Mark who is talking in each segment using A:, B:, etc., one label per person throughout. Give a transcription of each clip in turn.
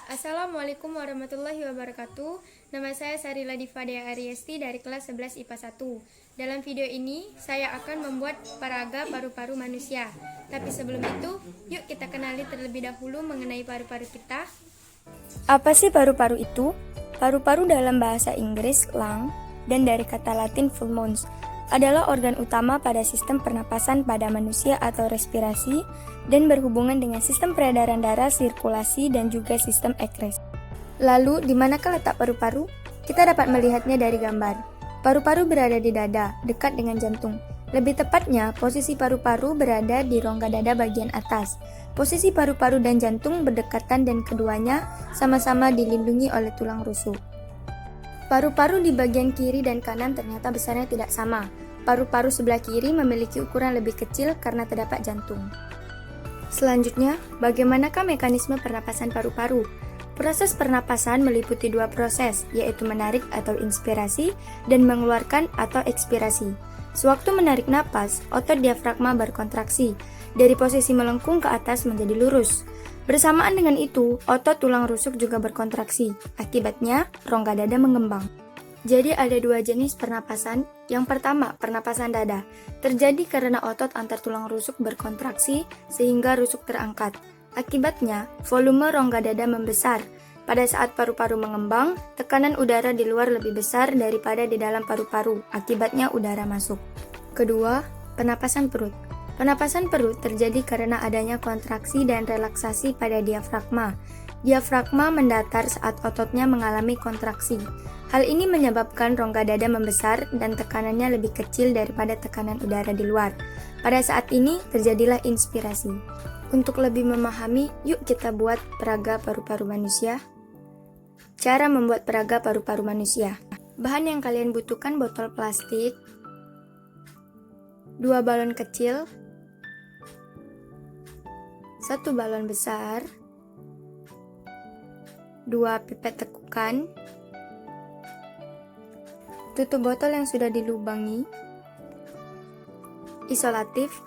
A: Assalamualaikum warahmatullahi wabarakatuh. Nama saya Sarila Divadea Ariesti dari kelas 11 IPA 1. Dalam video ini, saya akan membuat peraga paru-paru manusia. Tapi sebelum itu, yuk kita kenali terlebih dahulu mengenai paru-paru kita.
B: Apa sih paru-paru itu? Paru-paru dalam bahasa Inggris lung dan dari kata Latin pulmons adalah organ utama pada sistem pernapasan pada manusia atau respirasi dan berhubungan dengan sistem peredaran darah, sirkulasi, dan juga sistem ekkresi. Lalu, di manakah letak paru-paru? Kita dapat melihatnya dari gambar. Paru-paru berada di dada, dekat dengan jantung. Lebih tepatnya, posisi paru-paru berada di rongga dada bagian atas. Posisi paru-paru dan jantung berdekatan dan keduanya sama-sama dilindungi oleh tulang rusuk. Paru-paru di bagian kiri dan kanan ternyata besarnya tidak sama. Paru-paru sebelah kiri memiliki ukuran lebih kecil karena terdapat jantung. Selanjutnya, bagaimanakah mekanisme pernapasan paru-paru? Proses pernapasan meliputi dua proses, yaitu menarik atau inspirasi dan mengeluarkan atau ekspirasi. Sewaktu menarik napas, otot diafragma berkontraksi, dari posisi melengkung ke atas menjadi lurus. Bersamaan dengan itu, otot tulang rusuk juga berkontraksi. Akibatnya, rongga dada mengembang. Jadi ada dua jenis pernapasan. Yang pertama, pernapasan dada. Terjadi karena otot antar tulang rusuk berkontraksi sehingga rusuk terangkat. Akibatnya, volume rongga dada membesar. Pada saat paru-paru mengembang, tekanan udara di luar lebih besar daripada di dalam paru-paru. Akibatnya udara masuk. Kedua, pernapasan perut. Pernapasan perut terjadi karena adanya kontraksi dan relaksasi pada diafragma. Diafragma mendatar saat ototnya mengalami kontraksi. Hal ini menyebabkan rongga dada membesar dan tekanannya lebih kecil daripada tekanan udara di luar. Pada saat ini terjadilah inspirasi. Untuk lebih memahami, yuk kita buat peraga paru-paru manusia. Cara membuat peraga paru-paru manusia. Bahan yang kalian butuhkan botol plastik, 2 balon kecil, 1 balon besar, 2 pipet tekukan, tutup botol yang sudah dilubangi, isolatif,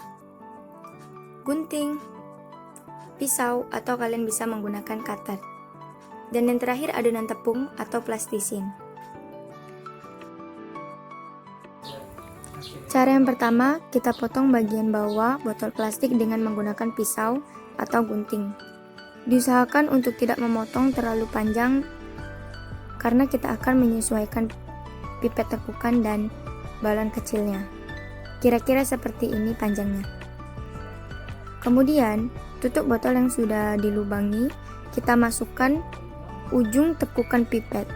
B: gunting, pisau atau kalian bisa menggunakan cutter. Dan yang terakhir adonan tepung atau plastisin. Cara yang pertama, kita potong bagian bawah botol plastik dengan menggunakan pisau atau gunting. Diusahakan untuk tidak memotong terlalu panjang karena kita akan menyesuaikan pipet tekukan dan balon kecilnya. Kira-kira seperti ini panjangnya. Kemudian, tutup botol yang sudah dilubangi, kita masukkan ujung tekukan pipet.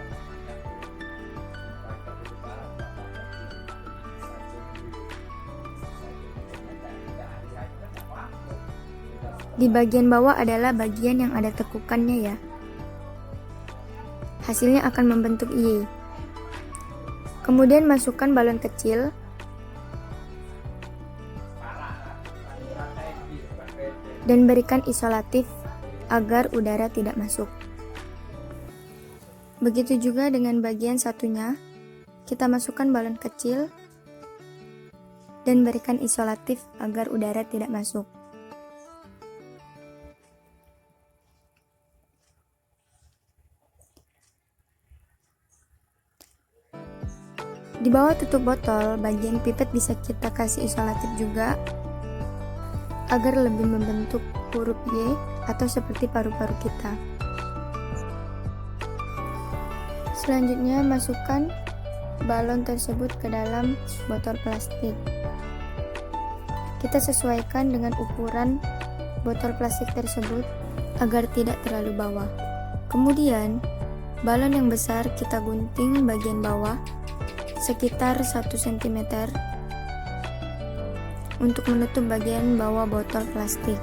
B: Di bagian bawah adalah bagian yang ada tekukannya ya. Hasilnya akan membentuk Y. Kemudian masukkan balon kecil. Dan berikan isolatif agar udara tidak masuk. Begitu juga dengan bagian satunya, kita masukkan balon kecil dan berikan isolatif agar udara tidak masuk. Di bawah tutup botol, bagian pipet bisa kita kasih isolatif juga agar lebih membentuk huruf Y atau seperti paru-paru kita. Selanjutnya, masukkan balon tersebut ke dalam botol plastik. Kita sesuaikan dengan ukuran botol plastik tersebut agar tidak terlalu bawah. Kemudian, balon yang besar kita gunting bagian bawah sekitar 1 cm untuk menutup bagian bawah botol plastik.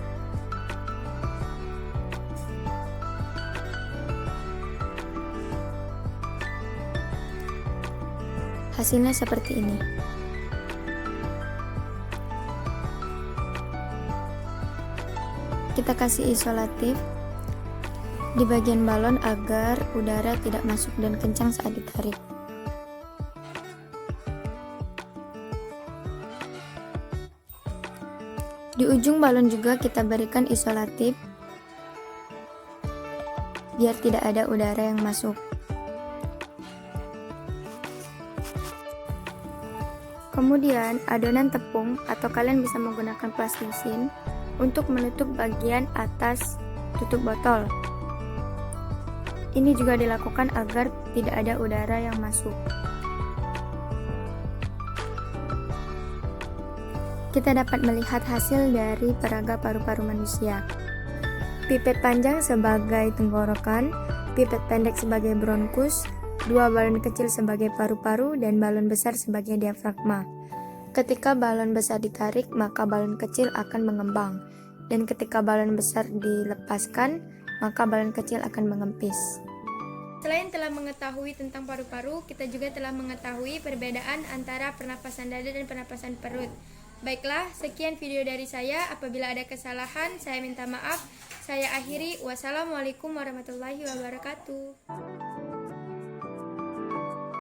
B: Hasilnya seperti ini. Kita kasih isolatif di bagian balon agar udara tidak masuk dan kencang saat ditarik. Di ujung balon juga kita berikan isolatif biar tidak ada udara yang masuk. Kemudian, adonan tepung atau kalian bisa menggunakan plastisin untuk menutup bagian atas tutup botol. Ini juga dilakukan agar tidak ada udara yang masuk. Kita dapat melihat hasil dari peraga paru-paru manusia. Pipet panjang sebagai tenggorokan, pipet pendek sebagai bronkus, dua balon kecil sebagai paru-paru, dan balon besar sebagai diafragma. Ketika balon besar ditarik, maka balon kecil akan mengembang, dan ketika balon besar dilepaskan, maka balon kecil akan mengempis.
A: Selain telah mengetahui tentang paru-paru, kita juga telah mengetahui perbedaan antara pernapasan dada dan pernapasan perut. Baiklah, sekian video dari saya. Apabila ada kesalahan, saya minta maaf. Saya akhiri. Wassalamualaikum warahmatullahi wabarakatuh.